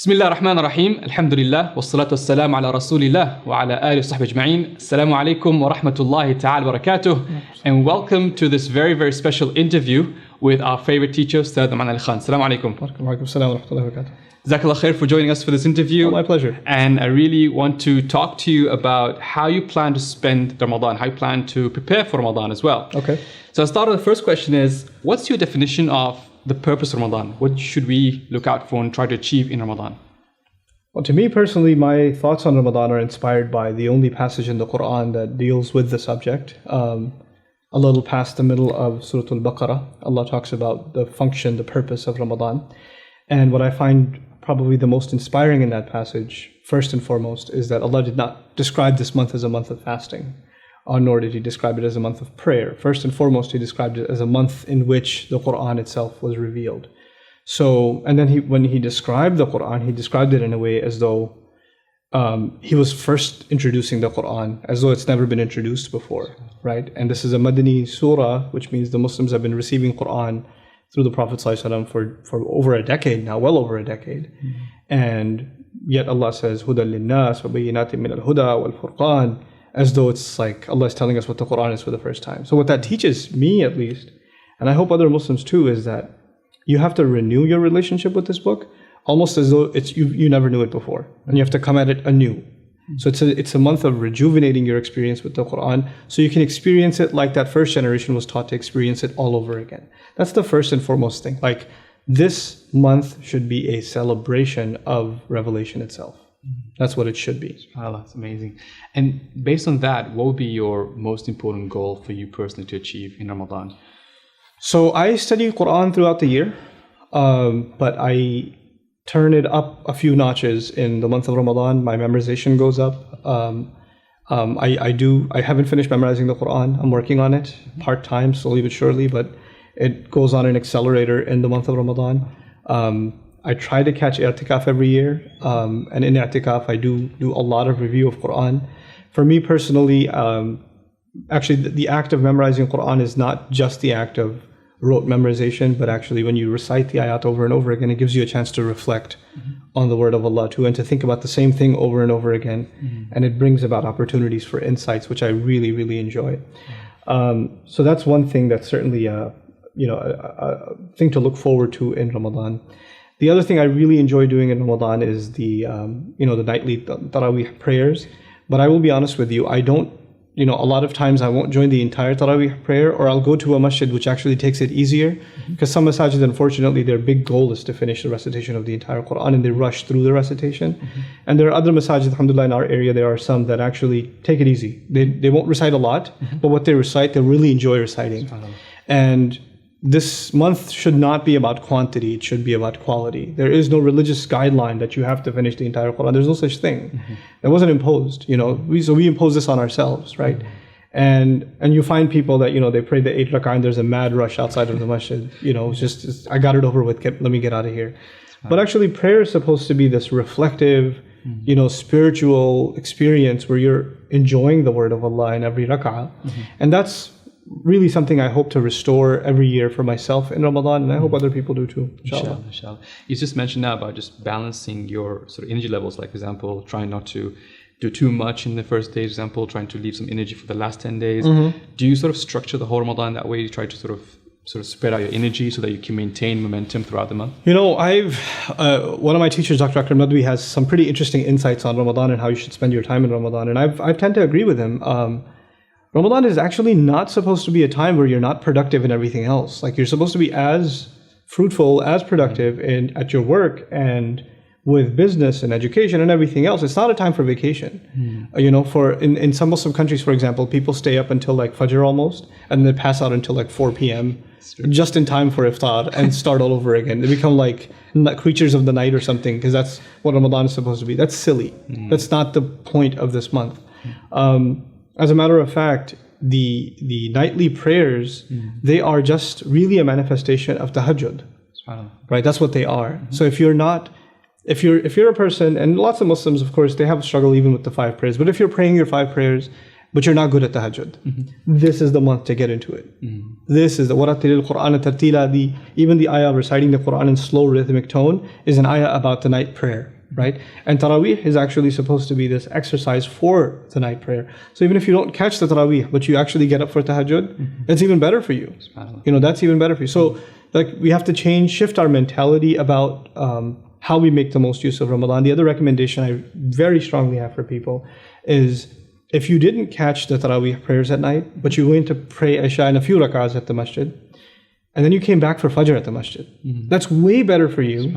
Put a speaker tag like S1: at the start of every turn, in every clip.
S1: بسم الله الرحمن الرحيم الحمد لله والصلاة والسلام على رسول الله وعلى آله وصحبه أجمعين السلام عليكم ورحمة الله تعالى وبركاته and welcome to this very special interview with our favorite teacher Ustadh Nouman Ali Khan. السلام عليكم.
S2: وعليكم السلام ورحمة الله وبركاته.
S1: Jazakallah khair for joining us for this interview.
S2: Oh, my pleasure.
S1: And I really want to talk to you about how you plan to spend Ramadan, how you plan to prepare for Ramadan as well.
S2: Okay.
S1: So I'll start with the first question is, what's your definition of the purpose of Ramadan? What should we look out for and try to achieve in Ramadan?
S2: Well, to me personally, my thoughts on Ramadan are inspired by the only passage in the Quran that deals with the subject. A little past the middle of Surah Al-Baqarah, Allah talks about the function, the purpose of Ramadan. And what I find probably the most inspiring in that passage, first and foremost, is that Allah did not describe this month as a month of fasting, nor did He describe it as a month of prayer. First and foremost, He described it as a month in which the Quran itself was revealed. So, and then when He described the Quran, He described it in a way as though He was first introducing the Quran, as though it's never been introduced before, right? And this is a Madani surah, which means the Muslims have been receiving Quran through the Prophet ﷺ for over a decade now, well over a decade. Mm-hmm. And yet Allah says, هُدًى لِلنَّاسِ وَبَيِّنَاتٍ مِّنَ الْهُدَى وَالْفُرْقَانِ, as though it's like Allah is telling us what the Quran is for the first time. So what that teaches me, at least, and I hope other Muslims too, is that you have to renew your relationship with this book almost as though it's you never knew it before, and you have to come at it anew. So it's a month of rejuvenating your experience with the Quran, so you can experience it like that first generation was taught to experience it all over again. That's the first and foremost thing. Like, this month should be a celebration of revelation itself. That's what it should be.
S1: SubhanAllah, that's amazing. And based on that, what would be your most important goal for you personally to achieve in Ramadan?
S2: So I study Quran throughout the year, but I turn it up a few notches in the month of Ramadan. My memorization goes up. I haven't finished memorizing the Quran. I'm working on it part-time, slowly but surely, but it goes on an accelerator in the month of Ramadan. I try to catch i'tikaf every year, and in i'tikaf I do a lot of review of Quran. For me personally, actually the act of memorizing Quran is not just the act of rote memorization, but actually when you recite the ayat over and over again, it gives you a chance to reflect on the word of Allah too, and to think about the same thing over and over again. And it brings about opportunities for insights, which I really enjoy. So that's one thing that's certainly a thing to look forward to in Ramadan. The other thing I really enjoy doing in Ramadan is the nightly Taraweeh prayers. But I will be honest with you, I don't, a lot of times I won't join the entire Taraweeh prayer, or I'll go to a masjid which actually takes it easier, because some masajid, unfortunately, their big goal is to finish the recitation of the entire Quran, and they rush through the recitation. And there are other masajid, alhamdulillah, in our area, there are some that actually take it easy. They won't recite a lot, but what they recite, they really enjoy reciting. And this month should not be about quantity, it should be about quality. There is no religious guideline that you have to finish the entire Quran. There's no such thing. That wasn't imposed, so we impose this on ourselves, right? And you find people that, they pray the 8 rak'ah and there's a mad rush outside of the masjid, just I got it over with, let me get out of here. But actually prayer is supposed to be this reflective, spiritual experience where you're enjoying the word of Allah in every rak'ah. And that's really something I hope to restore every year for myself in Ramadan, and I hope other people do too, inshallah.
S1: Inshallah. You just mentioned now about just balancing your sort of energy levels, like for example, trying not to do too much in the first day, for example, trying to leave some energy for the last 10 days. Do you sort of structure the whole Ramadan that way? You try to sort of spread out your energy so that you can maintain momentum throughout the month? I've
S2: one of my teachers, Dr. Akram Nadwi, has some pretty interesting insights on Ramadan and how you should spend your time in Ramadan, and I tend to agree with him. Ramadan is actually not supposed to be a time where you're not productive in everything else. Like, you're supposed to be as fruitful, as productive at your work and with business and education and everything else. It's not a time for vacation. In some Muslim countries, for example, people stay up until like Fajr almost, and they pass out until like 4 p.m. just in time for iftar and start all over again. They become like creatures of the night or something, because that's what Ramadan is supposed to be. That's silly. That's not the point of this month. As a matter of fact, the nightly prayers, they are just really a manifestation of tahajjud, right? That's what they are. So if you're a person, and lots of Muslims, of course, they have a struggle even with the 5 prayers, but if you're praying your 5 prayers, but you're not good at tahajjud, this is the month to get into it. This is the وَرَتِّلِ الْقُرْآنَ تَرْتِيلًا, even the ayah reciting the Quran in slow rhythmic tone is an ayah about the night prayer. right? And Taraweeh is actually supposed to be this exercise for the night prayer. So even if you don't catch the Taraweeh, but you actually get up for tahajjud, it's even better for you. That's even better for you. So like we have to shift our mentality about how we make the most use of Ramadan. The other recommendation I very strongly have for people is if you didn't catch the Taraweeh prayers at night, but you went to pray Isha and a few rak'ahs at the masjid, and then you came back for Fajr at the masjid, that's way better for you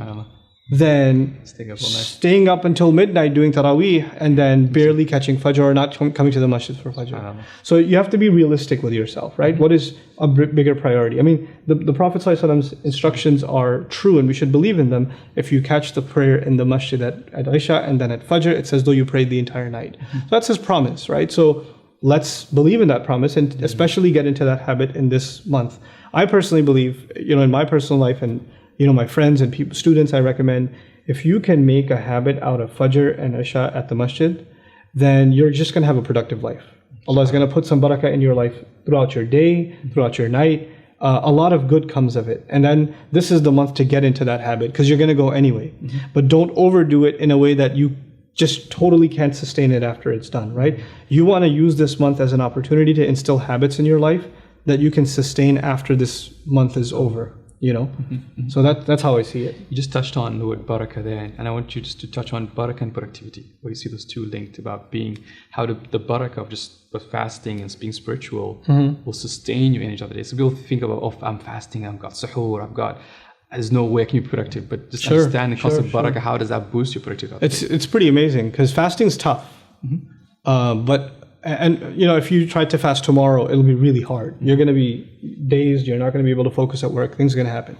S2: than staying up until midnight doing Taraweeh and then barely catching Fajr or not coming to the masjid for Fajr. So you have to be realistic with yourself, right? What is a bigger priority? I mean, the Prophet ﷺ's instructions are true and we should believe in them. If you catch the prayer in the masjid at Isha and then at Fajr, it's as though you prayed the entire night. So that's his promise, right? So let's believe in that promise and especially get into that habit in this month. I personally believe, in my personal life and my friends and students, I recommend if you can make a habit out of Fajr and Isha at the masjid, then you're just going to have a productive life. Allah is going to put some barakah in your life throughout your day, throughout your night. A lot of good comes of it. And then this is the month to get into that habit because you're going to go anyway. But don't overdo it in a way that you just totally can't sustain it after it's done, right? You want to use this month as an opportunity to instill habits in your life that you can sustain after this month is over. So that's how I see it.
S1: You just touched on the word barakah there, and I want you just to touch on barakah and productivity, where you see those two linked about how the barakah of just the fasting and being spiritual will sustain your energy of the day. So people think about, I'm fasting, I've got suhoor, there's no way I can be productive, but just understand the concept of barakah, how does that boost your productivity?
S2: It's pretty amazing because fasting is tough, but if you try to fast tomorrow, it'll be really hard. You're going to be dazed. You're not going to be able to focus at work. Things are going to happen.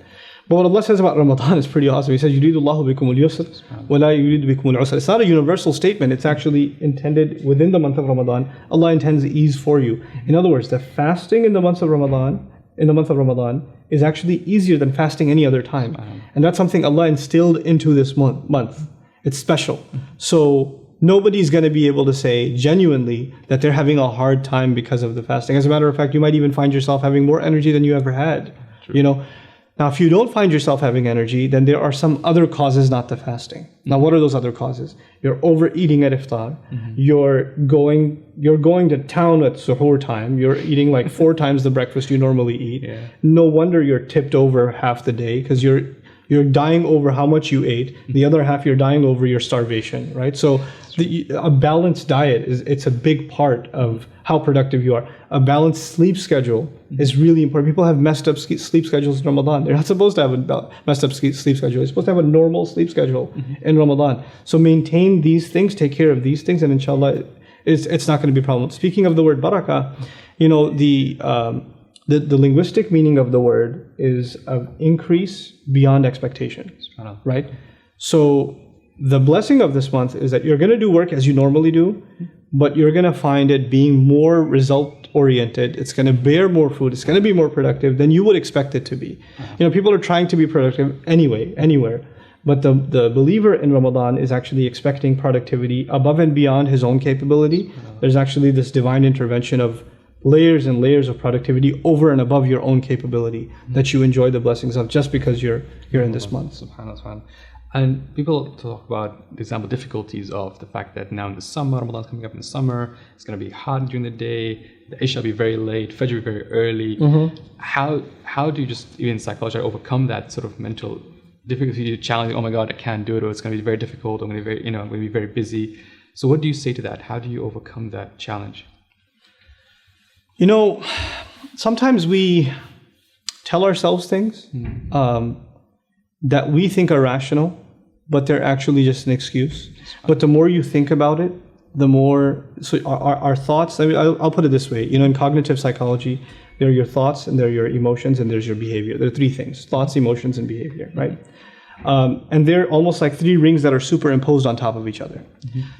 S2: But what Allah says about Ramadan is pretty awesome. He says, يُرِيدُ اللَّهُ بِكُمُ الْيُسْرَ وَلَا يُرِيدُ بِكُمُ الْعُسْرَ. It's not a universal statement. It's actually intended within the month of Ramadan. Allah intends ease for you. In other words, the fasting in the month of Ramadan is actually easier than fasting any other time. And that's something Allah instilled into this month. It's special. So nobody's going to be able to say genuinely that they're having a hard time because of the fasting. As a matter of fact, you might even find yourself having more energy than you ever had. Now, if you don't find yourself having energy, then there are some other causes not to fasting. Now, what are those other causes? You're overeating at iftar. You're going to town at suhoor time. You're eating like 4 times the breakfast you normally eat. No wonder you're tipped over half the day because you're dying over how much you ate. The other half, you're dying over your starvation, right? So a balanced diet it's a big part of how productive you are. A balanced sleep schedule is really important. People have messed up sleep schedules in Ramadan. They're not supposed to have a messed up sleep schedule. They're supposed to have a normal sleep schedule in Ramadan. So maintain these things, take care of these things, and inshallah, it's not going to be a problem. Speaking of the word barakah, the linguistic meaning of the word is of increase beyond expectation, right? So the blessing of this month is that you're going to do work as you normally do, but you're going to find it being more result-oriented. It's going to bear more fruit. It's going to be more productive than you would expect it to be. People are trying to be productive anyway, anywhere. But the believer in Ramadan is actually expecting productivity above and beyond his own capability. There's actually this divine intervention of layers and layers of productivity over and above your own capability that you enjoy the blessings of just because you're in this month.
S1: SubhanAllah. And people talk about, for example, difficulties of the fact that now in the summer, Ramadan's coming up in the summer, it's going to be hot during the day, the Isha will be very late, Fajr will be very early. How do you just, even psychologically, overcome that sort of mental difficulty, challenge, oh my God, I can't do it, or it's going to be very difficult, I'm going to be very busy. So what do you say to that? How do you overcome that challenge?
S2: Sometimes we tell ourselves things that we think are rational, but they're actually just an excuse. But the more you think about it, the more, so our thoughts, I'll put it this way, in cognitive psychology, there are your thoughts and there are your emotions and there's your behavior. There are 3 things: thoughts, emotions, and behavior, right? And they're almost like 3 rings that are superimposed on top of each other.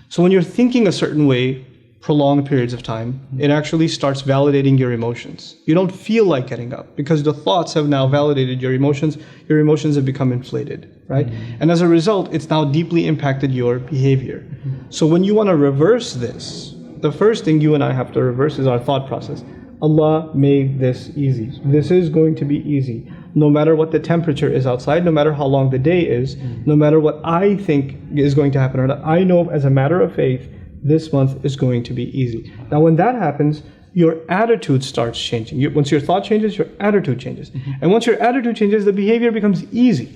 S2: So when you're thinking a certain way, prolonged periods of time, it actually starts validating your emotions. You don't feel like getting up because the thoughts have now validated your emotions. Your emotions have become inflated, right? And as a result, it's now deeply impacted your behavior. So when you want to reverse this, the first thing you and I have to reverse is our thought process. Allah made this easy. This is going to be easy. no matter what the temperature is outside, no matter how long the day is, no matter what I think is going to happen or not, I know as a matter of faith, this month is going to be easy. Now, when that happens, your attitude starts changing. Once your thought changes, your attitude changes. And once your attitude changes, the behavior becomes easy,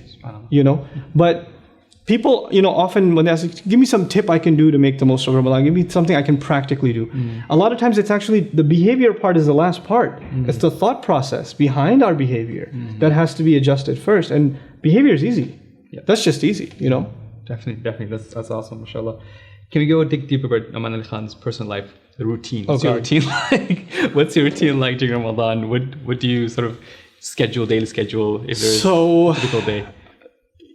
S2: But people, often when they ask, give me some tip I can do to make the most of Ramadan, give me something I can practically do. A lot of times it's actually, the behavior part is the last part. It's the thought process behind our behavior that has to be adjusted first. And behavior is easy.
S1: Yeah.
S2: That's just easy,
S1: Definitely. That's awesome, mashallah. Can we go dig deeper about Nouman Ali Khan's personal life, the routine? What's your routine like? What's your routine like during Ramadan? What do you sort of daily schedule if there's a typical day?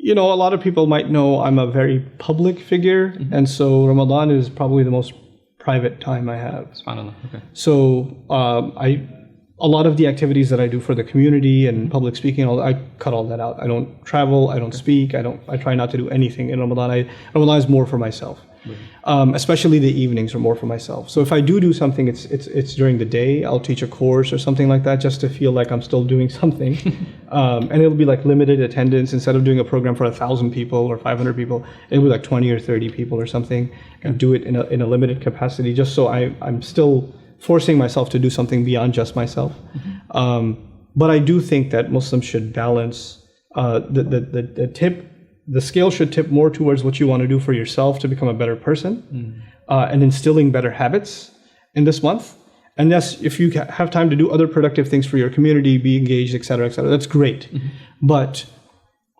S2: A lot of people might know I'm a very public figure, and so Ramadan is probably the most private time I have.
S1: SubhanAllah. Okay.
S2: So a lot of the activities that I do for the community and public speaking, I cut all that out. I don't travel, I don't speak, I try not to do anything in Ramadan. Ramadan is more for myself. Especially the evenings are more for myself. So if I do something, it's during the day. I'll teach a course or something like that just to feel like I'm still doing something. And it'll be like limited attendance. Instead of doing a program for 1,000 people or 500 people, it'll be like 20 or 30 people or something, and do it in a limited capacity, just so I'm still forcing myself to do something beyond just myself. But I do think that Muslims should balance the scale should tip more towards what you want to do for yourself to become a better person, and instilling better habits in this month. And yes, if you have time to do other productive things for your community, be engaged, etc., that's great. But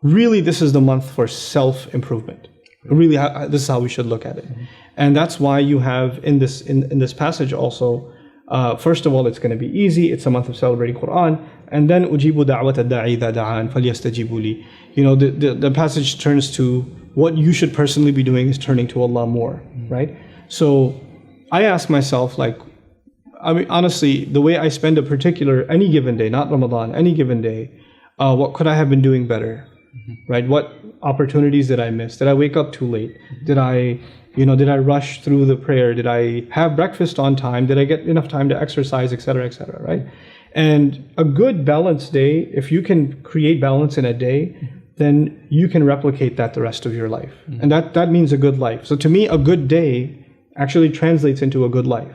S2: really, this is the month for self-improvement. Really, this is how we should look at it. And that's why you have in this passage also, first of all, it's going to be easy. It's a month of celebrating Quran. And then ujibu da'wat ad-da'i idha da'an falyastajibu li. The passage turns to what you should personally be doing is turning to Allah more, right? So I ask myself, honestly, the way I spend any given day, not Ramadan, any given day, what could I have been doing better, right? What opportunities did I miss? Did I wake up too late? Did I rush through the prayer? Did I have breakfast on time? Did I get enough time to exercise, etc., right? And a good balanced day, if you can create balance in a day, then you can replicate that the rest of your life. And that means a good life. So to me, a good day actually translates into a good life.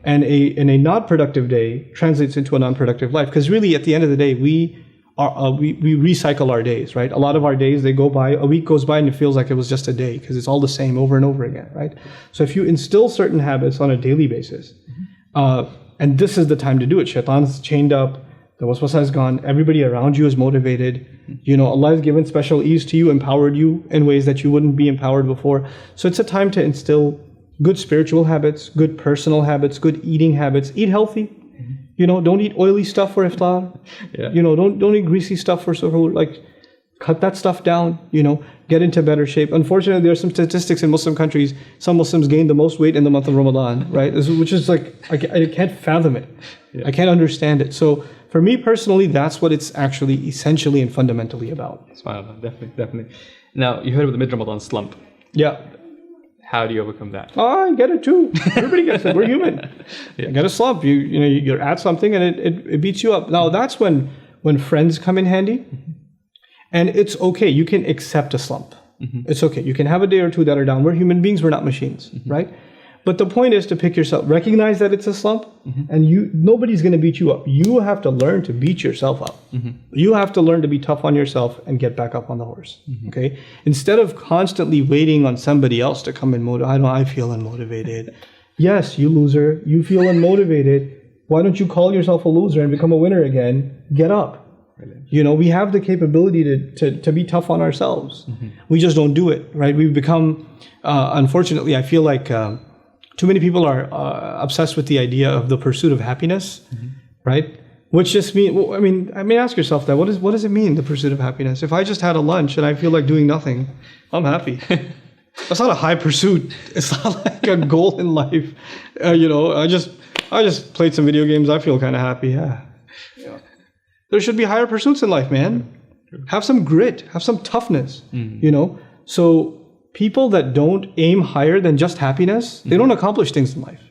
S2: And a not productive day translates into a non-productive life. Because really, at the end of the day, we recycle our days, right? A lot of our days, they go by, a week goes by and it feels like it was just a day because it's all the same over and over again, right? So if you instill certain habits on a daily basis, and this is the time to do it. Shaitan's chained up, the waswasa is gone, everybody around you is motivated. Allah has given special ease to you, empowered you in ways that you wouldn't be empowered before. So it's a time to instill good spiritual habits, good personal habits, good eating habits. Eat healthy. Don't eat oily stuff for iftar. Yeah. Don't eat greasy stuff for suhoor. Cut that stuff down. Get into better shape. Unfortunately, there are some statistics in Muslim countries. Some Muslims gain the most weight in the month of Ramadan, right? Which is I can't fathom it. Yeah. I can't understand it. So for me personally, that's what it's actually essentially and fundamentally about.
S1: SubhanAllah, definitely. Now, you heard of the mid-Ramadan slump.
S2: Yeah.
S1: How do you overcome that?
S2: I get it too. Everybody gets it. We're human. You get a slump. You're at something and it beats you up. Now that's when friends come in handy, and it's okay. You can accept a slump. It's okay. You can have a day or two that are down. We're human beings. We're not machines, right? But the point is to pick yourself. Recognize that it's a slump, and nobody's going to beat you up. You have to learn to beat yourself up. You have to learn to be tough on yourself and get back up on the horse. Okay. Instead of constantly waiting on somebody else to come and motivate. I feel unmotivated. Yes, you loser. You feel unmotivated. Why don't you call yourself a loser and become a winner again? Get up. We have the capability to be tough on ourselves. We just don't do it, right? We've become, unfortunately, I feel like too many people are obsessed with the idea of the pursuit of happiness, right? Which just means, ask yourself that. What does it mean, the pursuit of happiness? If I just had a lunch and I feel like doing nothing, I'm happy. That's not a high pursuit. It's not like a goal in life. I just played some video games. I feel kind of happy. Yeah. There should be higher pursuits in life, man. Have some grit. Have some toughness. So people that don't aim higher than just happiness, they don't accomplish things in life.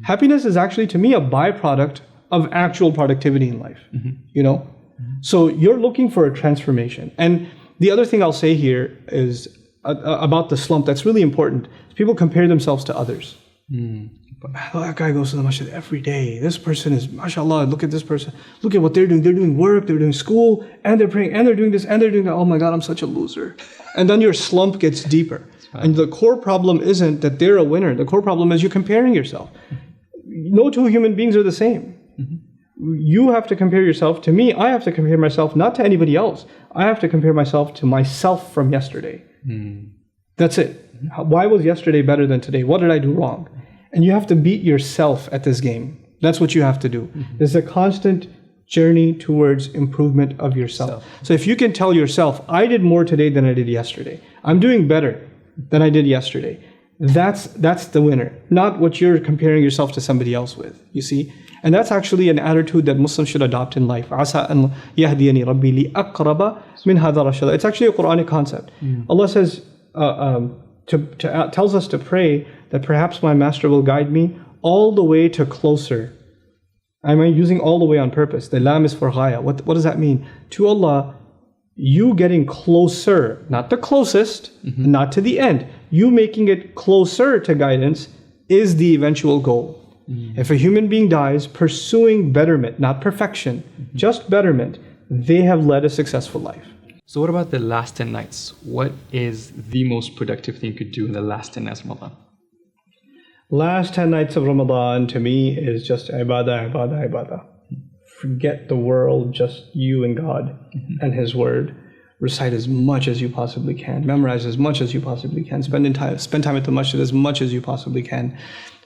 S2: Happiness is actually, to me, a byproduct of actual productivity in life. So you're looking for a transformation. And the other thing I'll say here is about the slump that's really important. People compare themselves to others. Oh, that guy goes to the masjid every day. This person is, mashallah, look at this person. Look at what they're doing. They're doing work, they're doing school, and they're praying, and they're doing this, and they're doing that. Oh my God, I'm such a loser. And then your slump gets deeper. And the core problem isn't that they're a winner. The core problem is you're comparing yourself. No two human beings are the same. You have to compare yourself to me. I have to compare myself not to anybody else. I have to compare myself to myself from yesterday. That's it. Why was yesterday better than today? What did I do wrong? And you have to beat yourself at this game. That's what you have to do. There's a constant journey towards improvement of yourself. So if you can tell yourself, I did more today than I did yesterday. I'm doing better than I did yesterday. That's the winner, not what you're comparing yourself to somebody else with, you see? And that's actually an attitude that Muslims should adopt in life. عَسَىٰ أَنْ يَهْدِيَنِي رَبِّي لِأَقْرَبَ مِنْ هَذَا رَشَدًا. It's actually a Quranic concept. Allah says, tells us to pray that perhaps my master will guide me all the way to closer. I'm using all the way on purpose. The lam is for ghaya. What does that mean? To Allah, you getting closer, not the closest, not to the end. You making it closer to guidance is the eventual goal. If a human being dies pursuing betterment, not perfection, just betterment, they have led a successful life.
S1: So what about the last 10 nights? What is the most productive thing you could do in the last 10 nights of Ramadan?
S2: Last 10 nights of Ramadan to me is just ibadah, ibadah, ibadah. Forget the world, just you and God and His Word. Recite as much as you possibly can. Memorize as much as you possibly can. Spend time at the masjid as much as you possibly can.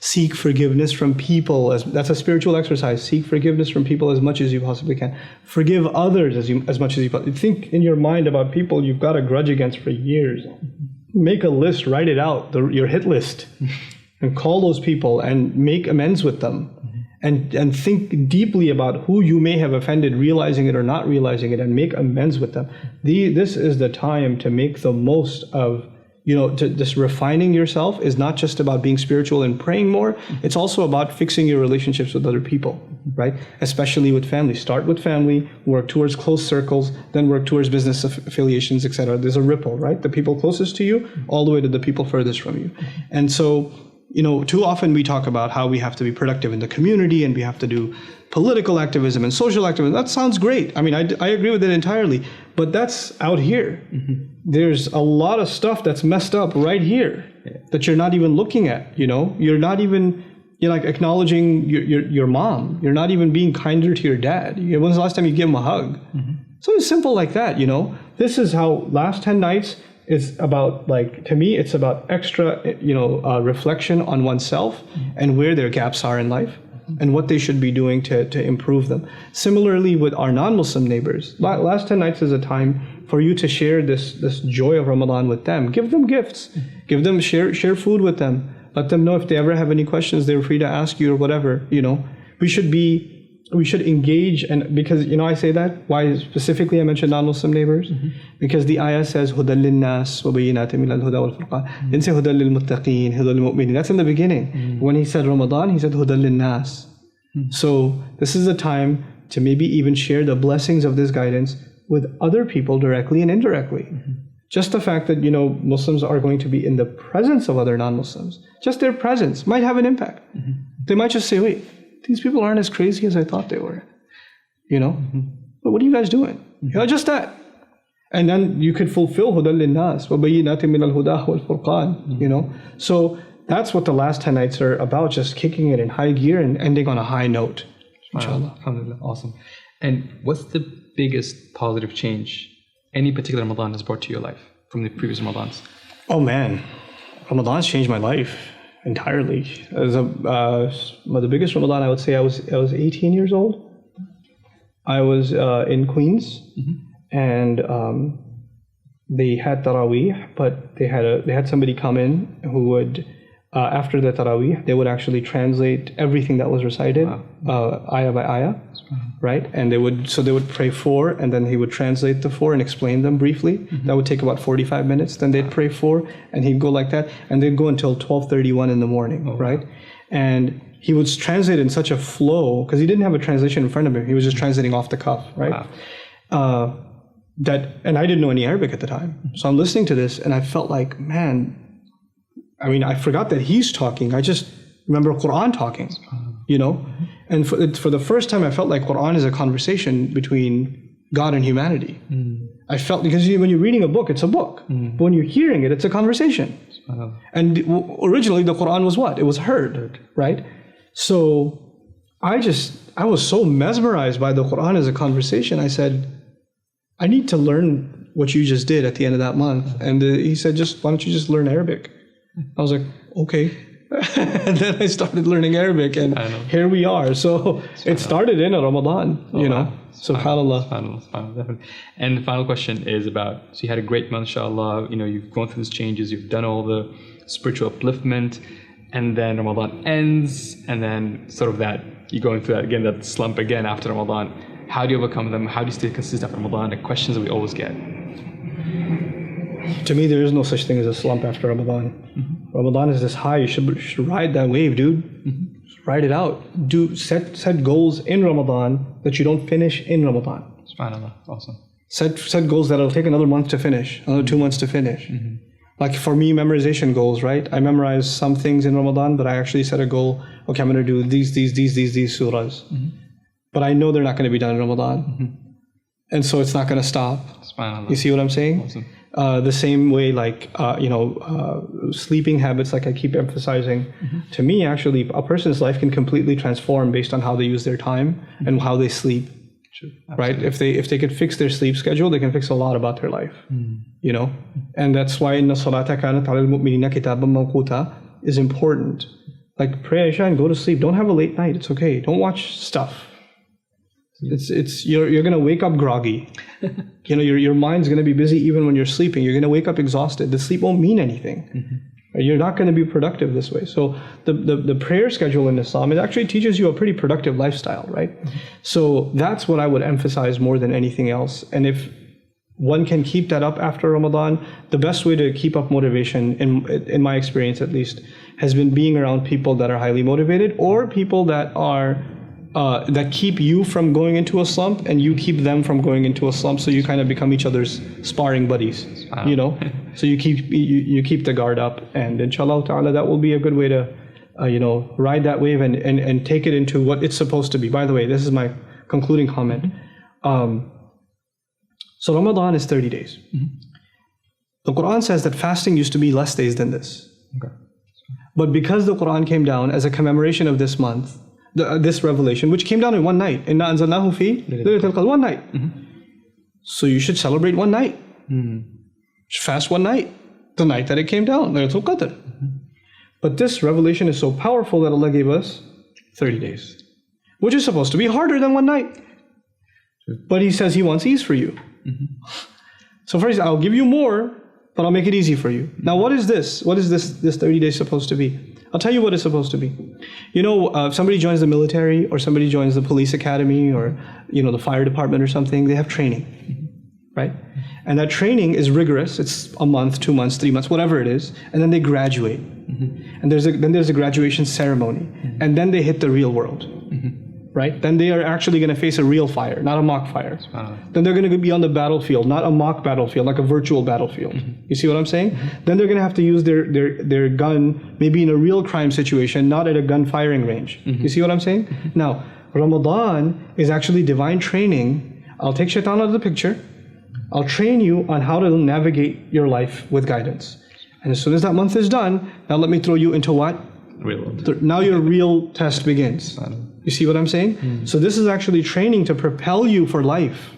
S2: Seek forgiveness from people. That's a spiritual exercise. Seek forgiveness from people as much as you possibly can. Forgive others as much as you possibly can. Think in your mind about people you've got a grudge against for years. Make a list, write it out, your hit list, and call those people and make amends with them. And think deeply about who you may have offended, realizing it or not realizing it, and make amends with them. This is the time to make the most of, just refining yourself is not just about being spiritual and praying more. It's also about fixing your relationships with other people, right? Especially with family. Start with family, work towards close circles, then work towards business affiliations, etc. There's a ripple, right? The people closest to you, all the way to the people furthest from you. And so, too often we talk about how we have to be productive in the community and we have to do political activism and social activism. That sounds great. I mean, I agree with it entirely, but that's out here. There's a lot of stuff that's messed up right here that you're not even looking at, You're not even, like acknowledging your mom. You're not even being kinder to your dad. When's the last time you gave him a hug? Something simple like that, This is how last 10 nights is about, to me, it's about extra, reflection on oneself and where their gaps are in life and what they should be doing to improve them. Similarly with our non-Muslim neighbors, last 10 nights is a time for you to share this joy of Ramadan with them. Give them gifts. Give them, share food with them. Let them know if they ever have any questions, they're free to ask you or whatever, We should engage, and because, I say that, why specifically I mentioned non-Muslim neighbors? Because the ayah says, هُدًى لِلنَّاسِ وَبَيِّنَاتٍ مِنَ الْهُدَى وَالْفُرْقَانِ. Didn't say هُدًى لِلْمُتَّقِينَ, هُدًى لِلْمُؤْمِنِينَ. That's in the beginning. When he said Ramadan, he said هُدًى لِلنَّاسِ. So this is a time to maybe even share the blessings of this guidance with other people directly and indirectly. Just the fact that, Muslims are going to be in the presence of other non-Muslims, just their presence might have an impact. They might just say, wait, these people aren't as crazy as I thought they were, But what are you guys doing? Just that. And then you could fulfill هُدًى لِلنَّاسِ وَبَيِّنَاتٍ مِنَ الْهُدَى وَالْفُرْقَانِ, So that's what the last 10 nights are about, just kicking it in high gear and ending on a high note. Inshallah.
S1: Alhamdulillah. Awesome. And what's the biggest positive change any particular Ramadan has brought to your life from the previous Ramadans?
S2: Oh man, Ramadan's changed my life entirely. The biggest Ramadan, I would say I was 18 years old. I was in Queens, and they had Taraweeh, but they had somebody come in who would, after the Taraweeh, they would actually translate everything that was recited, ayah by ayah, right? And they would pray 4, and then he would translate the 4 and explain them briefly. That would take about 45 minutes. Then they'd pray 4, and he'd go like that, and they'd go until 12:31 in the morning, right? And he would translate in such a flow, because he didn't have a translation in front of him. He was just translating off the cuff, right? and I didn't know any Arabic at the time. So I'm listening to this and I felt like, man, I mean, I forgot that he's talking. I just remember Quran talking, you know? And for the first time, I felt like Quran is a conversation between God and humanity. I felt, because when you're reading a book, it's a book. But when you're hearing it, it's a conversation. And originally the Quran was what? It was heard, right? So I was so mesmerized by the Quran as a conversation. I said, I need to learn what you just did at the end of that month. And he said, why don't you just learn Arabic? I was like, okay. And then I started learning Arabic, and here we are. So it started in Ramadan, you know. SubhanAllah.
S1: SubhanAllah. And the final question is about, so you had a great month, inshallah, you know, you've gone through these changes, you've done all the spiritual upliftment, and then Ramadan ends, and then sort of that, you're going through that again, that slump again after Ramadan. How do you overcome them? How do you stay consistent after Ramadan? The questions that we always get.
S2: To me, there is no such thing as a slump after Ramadan. Ramadan is this high. You should ride that wave, dude. Ride it out. Set goals in Ramadan that you don't finish in Ramadan.
S1: SubhanAllah. Awesome.
S2: Set goals that'll take another month to finish, another 2 months to finish. Like for me, memorization goals, right? I memorize some things in Ramadan, but I actually set a goal. Okay, I'm going to do these surahs. But I know they're not going to be done in Ramadan. And so it's not going to stop.
S1: SubhanAllah.
S2: You see what I'm saying?
S1: Awesome.
S2: The same way, like, sleeping habits, like I keep emphasizing, to me, actually, a person's life can completely transform based on how they use their time and how they sleep.
S1: True.
S2: Right? If they could fix their sleep schedule, they can fix a lot about their life. You know? And that's why inna salata kanat ala al-mu'minina kitaban mawquta is important. Like, pray Isha and go to sleep. Don't have a late night. It's okay. Don't watch stuff. You're gonna wake up groggy. You know, your mind's gonna be busy even when you're sleeping. You're gonna wake up exhausted. The sleep won't mean anything. You're not gonna be productive this way. So the prayer schedule in Islam, it actually teaches you a pretty productive lifestyle, right? So that's what I would emphasize more than anything else. And if one can keep that up after Ramadan, the best way to keep up motivation, in my experience at least, has been being around people that are highly motivated, or people that are that keep you from going into a slump and you keep them from going into a slump, so you kind of become each other's sparring buddies. You know, so you keep the guard up, and inshallah ta'ala that will be a good way to ride that wave and take it into what it's supposed to be. By the way, this is my concluding comment. So Ramadan is 30 days. The Quran says that fasting used to be less days than this. But because the Quran came down as a commemoration of this month, this revelation, which came down in one night, inna anzalnahu fi laylatul qadr, one night. So you should celebrate one night. Fast one night, the night that it came down, laylatul qadr. But this revelation is so powerful that Allah gave us 30 days, which is supposed to be harder than one night. But He says He wants ease for you. So first, I'll give you more, but I'll make it easy for you. Now, what is this? What is this 30 days supposed to be? I'll tell you what it's supposed to be. You know, if somebody joins the military, or somebody joins the police academy, or the fire department or something, they have training, right? And that training is rigorous. It's a month, 2 months, 3 months, whatever it is, and then they graduate. And then there's a graduation ceremony, and then they hit the real world. Right? Then they are actually going to face a real fire, not a mock fire. Then they're going to be on the battlefield, not a mock battlefield, like a virtual battlefield. You see what I'm saying? Then they're going to have to use their gun maybe in a real crime situation, not at a gun firing range. You see what I'm saying? Now, Ramadan is actually divine training. I'll take shaitan out of the picture. I'll train you on how to navigate your life with guidance. And as soon as that month is done, now let me throw you into what?
S1: Real world.
S2: Now your real test begins. You see what I'm saying? So this is actually training to propel you for life.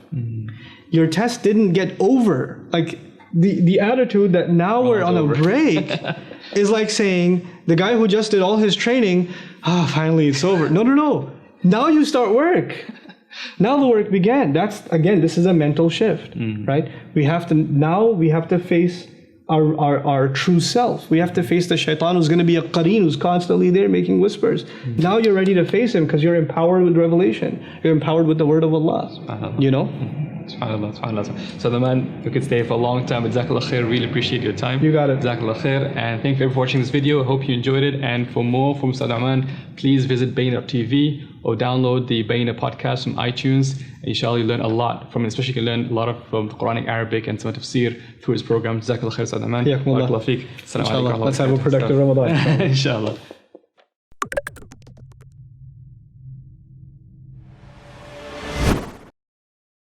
S2: Your test didn't get over. Like the attitude that now we're on a break is like saying, the guy who just did all his training, finally it's over. No. Now you start work. Now the work began. This is a mental shift, right? We have to face our true self. We have to face the shaitan who's going to be a qareen, who's constantly there making whispers. Now you're ready to face him because you're empowered with revelation. You're empowered with the word of Allah. You know?
S1: SubhanAllah, SubhanAllah. So the man, you could stay for a long time. Jazakallah khair. Really appreciate your time.
S2: You got it.
S1: Jazakallah khair. And thank you for watching this video. I hope you enjoyed it. And for more from Ustadh Nouman, please visit Bayyina.tv or download the Bayyina podcast from iTunes. Inshallah, you learn a lot from it. Especially you can learn a lot from the Quranic, Arabic, and some tafsir through his program. Jazakallah khair, Ustadh Nouman.
S2: Barakallah
S1: feek. Assalamu alaikum.
S2: Let's have a productive Ramadan.
S1: Inshallah.